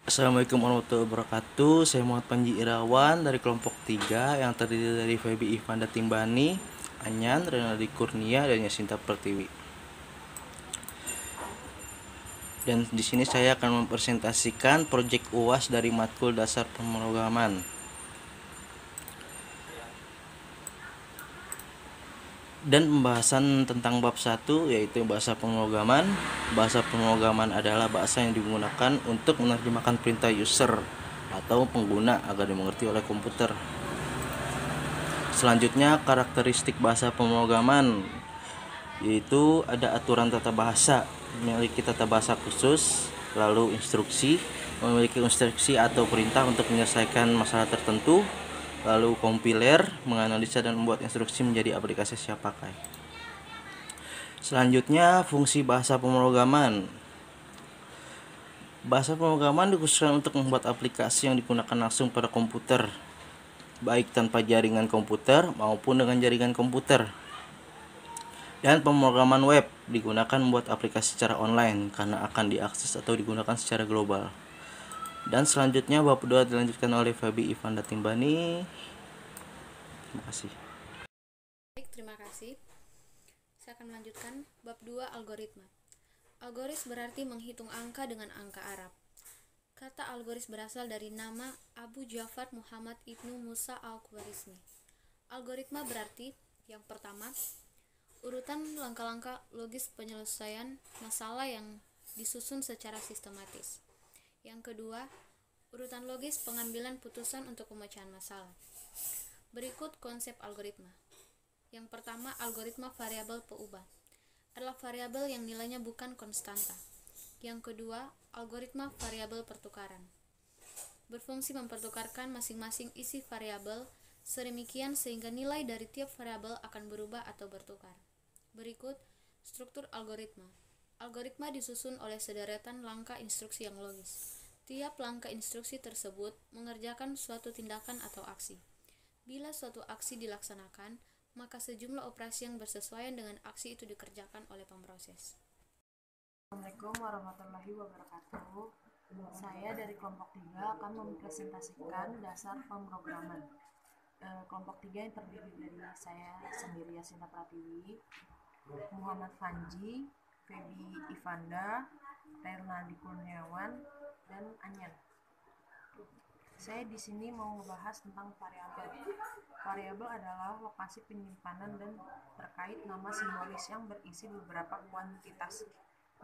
Assalamualaikum warahmatullahi wabarakatuh. Saya Muhammad Panji Irawan dari kelompok 3 yang terdiri dari Feby Ivanda Timbani, Anyan, Renaldi Kurnia, dan Yasinta Pertiwi. Dan di sini saya akan mempresentasikan proyek UAS dari matkul dasar pemrograman. Dan pembahasan tentang bab 1 yaitu bahasa pemrograman. Bahasa pemrograman adalah bahasa yang digunakan untuk menerjemahkan perintah user atau pengguna agar dimengerti oleh komputer. Selanjutnya, karakteristik bahasa pemrograman yaitu ada aturan tata bahasa, memiliki tata bahasa khusus, lalu instruksi, memiliki instruksi atau perintah untuk menyelesaikan masalah tertentu, lalu kompiler, menganalisa dan membuat instruksi menjadi aplikasi siap pakai. Selanjutnya, fungsi bahasa pemrograman. Bahasa pemrograman dikhususkan untuk membuat aplikasi yang digunakan langsung pada komputer, baik tanpa jaringan komputer maupun dengan jaringan komputer. Dan pemrograman web digunakan membuat aplikasi secara online karena akan diakses atau digunakan secara global. Dan selanjutnya bab 2 dilanjutkan oleh Feby Ivanda Timbani. Terima kasih. Baik, terima kasih. Saya akan melanjutkan bab 2 algoritma. Algoris berarti menghitung angka dengan angka Arab. Kata algoris berasal dari nama Abu Ja'far Muhammad Ibnu Musa al-Khwarizmi. Algoritma berarti yang pertama, urutan langkah-langkah logis penyelesaian masalah yang disusun secara sistematis. Yang kedua, urutan logis pengambilan putusan untuk pemecahan masalah. Berikut konsep algoritma. Yang pertama, algoritma variabel peubah adalah variabel yang nilainya bukan konstanta. Yang kedua, algoritma variabel pertukaran berfungsi mempertukarkan masing-masing isi variabel sedemikian sehingga nilai dari tiap variabel akan berubah atau bertukar. Berikut struktur algoritma. Algoritma disusun oleh sederetan langkah instruksi yang logis. Tiap langkah instruksi tersebut mengerjakan suatu tindakan atau aksi. Bila suatu aksi dilaksanakan, maka sejumlah operasi yang bersesuaian dengan aksi itu dikerjakan oleh pemroses. Assalamualaikum warahmatullahi wabarakatuh. Saya dari kelompok 3 akan mempresentasikan dasar pemrograman. Kelompok 3 yang terdiri dari saya sendiri, Yasinta Pratiwi, Muhammad Panji, Feby Ivanda, Renaldi Kurniawan, dan Anyan. Saya di sini mau membahas tentang variabel. Variabel adalah lokasi penyimpanan dan terkait nama simbolis yang berisi beberapa kuantitas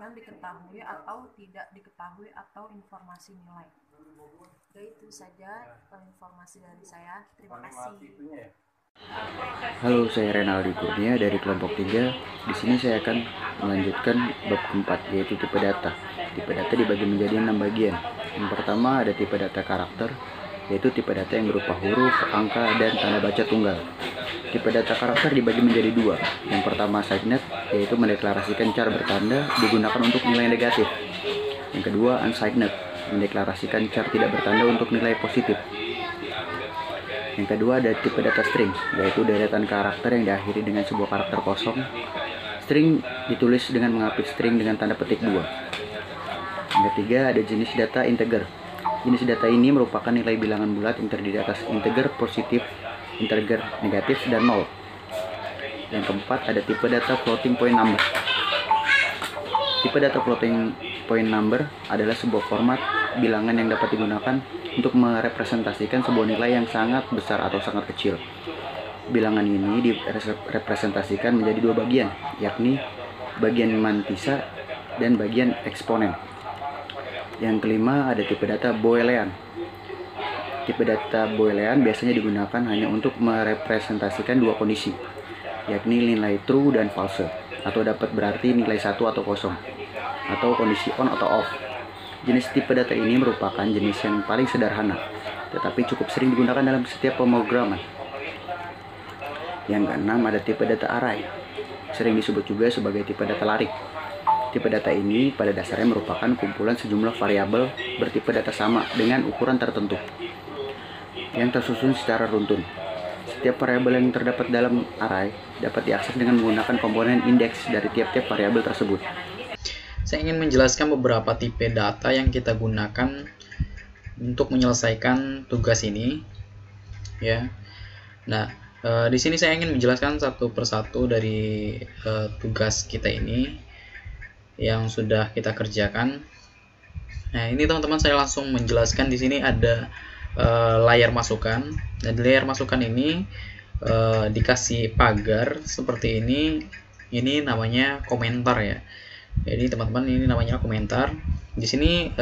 yang diketahui atau tidak diketahui atau informasi nilai. Itu saja informasi dari saya. Terima kasih. Halo, saya Renaldi Kurnia dari kelompok 3. Di sini saya akan melanjutkan bab keempat, yaitu tipe data. Tipe data dibagi menjadi 6 bagian. Yang pertama ada tipe data karakter, yaitu tipe data yang berupa huruf, angka, dan tanda baca tunggal. Tipe data karakter dibagi menjadi 2. Yang pertama assigned, yaitu mendeklarasikan cara bertanda digunakan untuk nilai negatif. Yang kedua unsigned, mendeklarasikan cara tidak bertanda untuk nilai positif. Yang kedua ada tipe data string, yaitu deretan karakter yang diakhiri dengan sebuah karakter kosong. String ditulis dengan mengapit string dengan tanda petik 2. Yang ketiga ada jenis data integer. Jenis data ini merupakan nilai bilangan bulat yang terdiri atas integer positif, integer negatif, dan 0. Yang keempat ada tipe data floating point number. Tipe data floating point number adalah sebuah format bilangan yang dapat digunakan untuk merepresentasikan sebuah nilai yang sangat besar atau sangat kecil. Bilangan ini direpresentasikan menjadi 2 bagian, yakni bagian mantisa dan bagian eksponen. Yang kelima ada tipe data Boolean. Tipe data Boolean biasanya digunakan hanya untuk merepresentasikan 2 kondisi, yakni nilai true dan false, atau dapat berarti nilai 1 atau kosong, atau kondisi on atau off. Jenis tipe data ini merupakan jenis yang paling sederhana, tetapi cukup sering digunakan dalam setiap pemrograman. Yang keenam ada tipe data array, sering disebut juga sebagai tipe data larik. Tipe data ini pada dasarnya merupakan kumpulan sejumlah variabel bertipe data sama dengan ukuran tertentu yang tersusun secara runtun. Setiap variabel yang terdapat dalam array dapat diakses dengan menggunakan komponen indeks dari tiap-tiap variabel tersebut. Saya ingin menjelaskan beberapa tipe data yang kita gunakan untuk menyelesaikan tugas ini ya. Nah, di sini saya ingin menjelaskan satu persatu dari tugas kita ini yang sudah kita kerjakan. Nah, ini teman-teman saya langsung menjelaskan. Di sini ada layar masukan. Nah, di layar masukan ini dikasih pagar seperti ini. Ini namanya komentar ya. Jadi teman-teman, ini namanya komentar. Di sini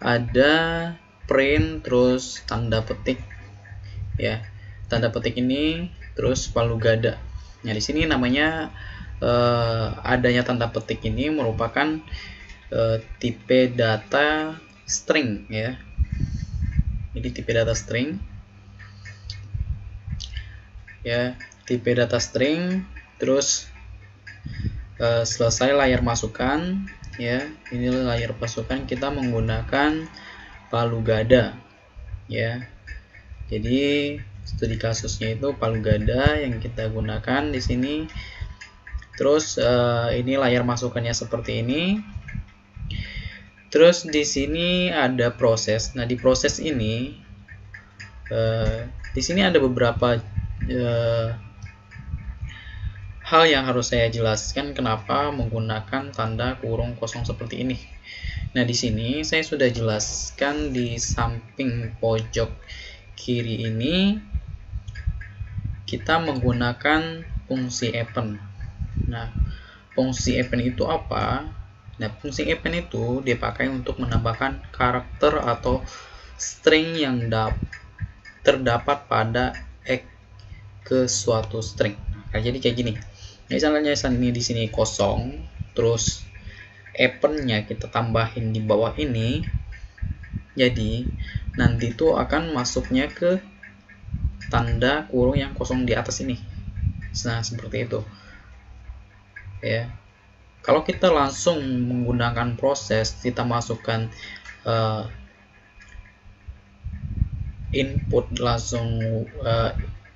ada print terus tanda petik ya. Tanda petik ini terus palu gada. Nah, di sini namanya adanya tanda petik ini merupakan tipe data string ya. Jadi tipe data string ya, tipe data string. Terus selesai layar masukan ya, ini layar masukan kita menggunakan palu gada ya. Jadi studi kasusnya itu palu gada yang kita gunakan di sini. Terus ini layar masukannya seperti ini. Terus di sini ada proses. Nah, di proses ini di sini ada beberapa hal yang harus saya jelaskan kenapa menggunakan tanda kurung kosong seperti ini. Nah, di sini saya sudah jelaskan di samping pojok kiri ini kita menggunakan fungsi append. Nah, fungsi append itu apa? Nah, fungsi append itu dipakai untuk menambahkan karakter atau string yang terdapat pada X ke suatu string. Nah, jadi kayak gini. Misalnya ini di sini kosong, terus append-nya kita tambahin di bawah ini. Jadi nanti itu akan masuknya ke tanda kurung yang kosong di atas ini. Nah, seperti itu ya. Kalau kita langsung menggunakan proses, kita masukkan input langsung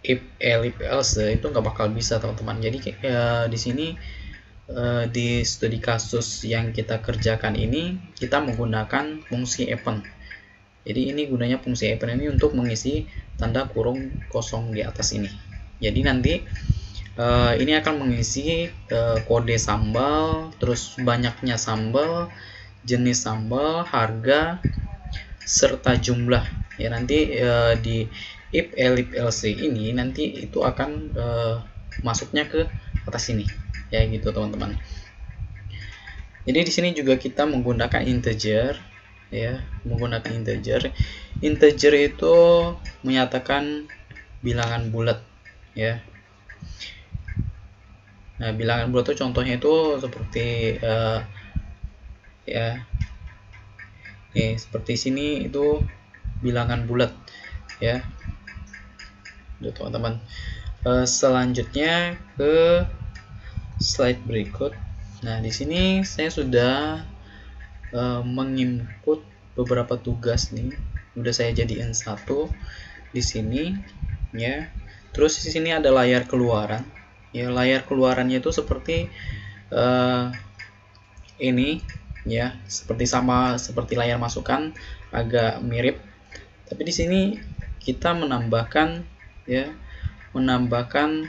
if else itu nggak bakal bisa teman-teman. Jadi di sini di studi kasus yang kita kerjakan ini kita menggunakan fungsi append. Jadi ini gunanya fungsi append ini untuk mengisi tanda kurung kosong di atas ini. Jadi nanti ini akan mengisi kode sambal, terus banyaknya sambal, jenis sambal, harga, serta jumlah ya. Nanti di if else ini nanti itu akan masuknya ke atas ini ya, gitu teman-teman. Jadi di sini juga kita menggunakan integer ya, menggunakan integer. Integer itu menyatakan bilangan bulat ya. Nah, bilangan bulat itu contohnya itu seperti ya, nih seperti sini itu bilangan bulat ya. Tuh teman-teman. Selanjutnya ke slide berikut. Nah, di sini saya sudah menginput beberapa tugas nih. Udah saya jadiin satu di sini ya. Terus di sini ada layar keluaran. Ya, layar keluarannya itu seperti ini ya, seperti layar masukan, agak mirip. Tapi di sini kita menambahkan ya, menambahkan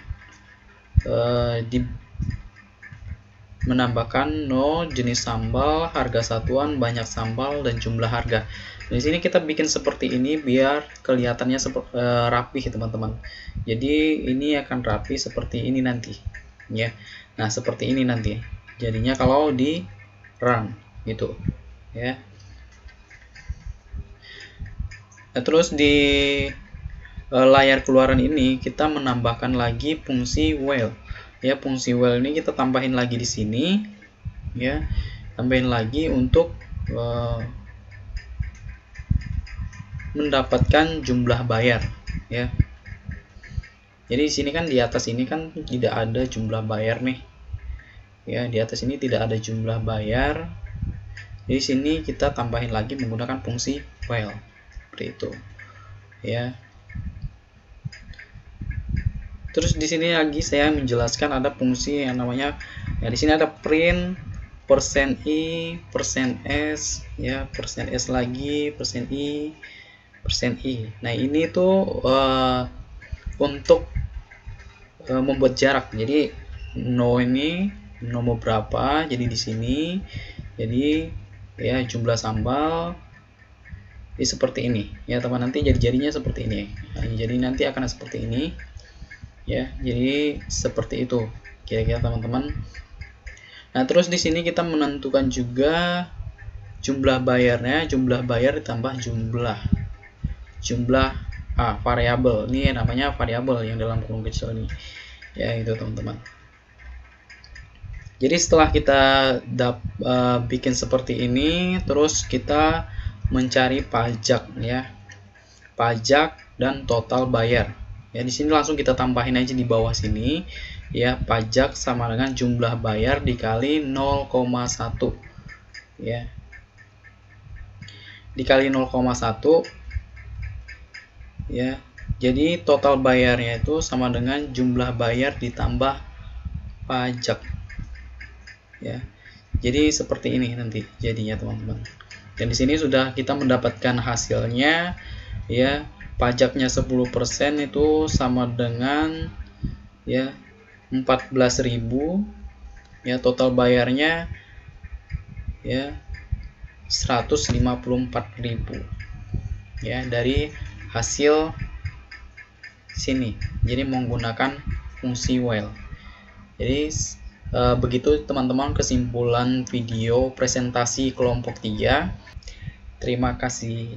no, jenis sambal, harga satuan, banyak sambal, dan jumlah harga. Di sini kita bikin seperti ini biar kelihatannya rapih teman-teman. Jadi ini akan rapi seperti ini nanti ya. Nah, seperti ini nanti jadinya kalau di run gitu ya. Nah, terus di layar keluaran ini kita menambahkan lagi fungsi while ya. Fungsi while ini kita tambahin lagi di sini ya, tambahin lagi untuk mendapatkan jumlah bayar ya. Jadi di sini kan di atas ini kan tidak ada jumlah bayar nih ya, di atas ini tidak ada jumlah bayar. Di sini kita tambahin lagi menggunakan fungsi while seperti itu ya. Terus di sini lagi saya menjelaskan ada fungsi yang namanya ya, di sini ada print persen I, persen S, ya, persen S lagi, persen I, persen I. Nah, ini tuh untuk membuat jarak. Jadi no ini nomor berapa, jadi di sini, jadi ya jumlah sambal seperti ini ya teman, nanti jadinya seperti ini. Nah, jadi nanti akan seperti ini ya, jadi seperti itu kira-kira teman-teman. Nah, terus di sini kita menentukan juga jumlah bayarnya, jumlah bayar ditambah jumlah variabel. Ini namanya variabel yang dalam kurung kecil ini ya, itu teman-teman. Jadi setelah kita bikin seperti ini, terus kita mencari pajak ya, pajak dan total bayar ya. Di sini langsung kita tambahin aja di bawah sini ya, pajak sama dengan jumlah bayar dikali 0,1 ya, dikali 0,1 ya. Jadi total bayarnya itu sama dengan jumlah bayar ditambah pajak ya. Jadi seperti ini nanti jadinya teman-teman. Dan di sini sudah kita mendapatkan hasilnya ya, pajaknya 10% itu sama dengan ya 14.000 ya, total bayarnya ya 154.000 ya dari hasil sini. Jadi menggunakan fungsi while. Jadi begitu teman-teman kesimpulan video presentasi kelompok 3. Terima kasih.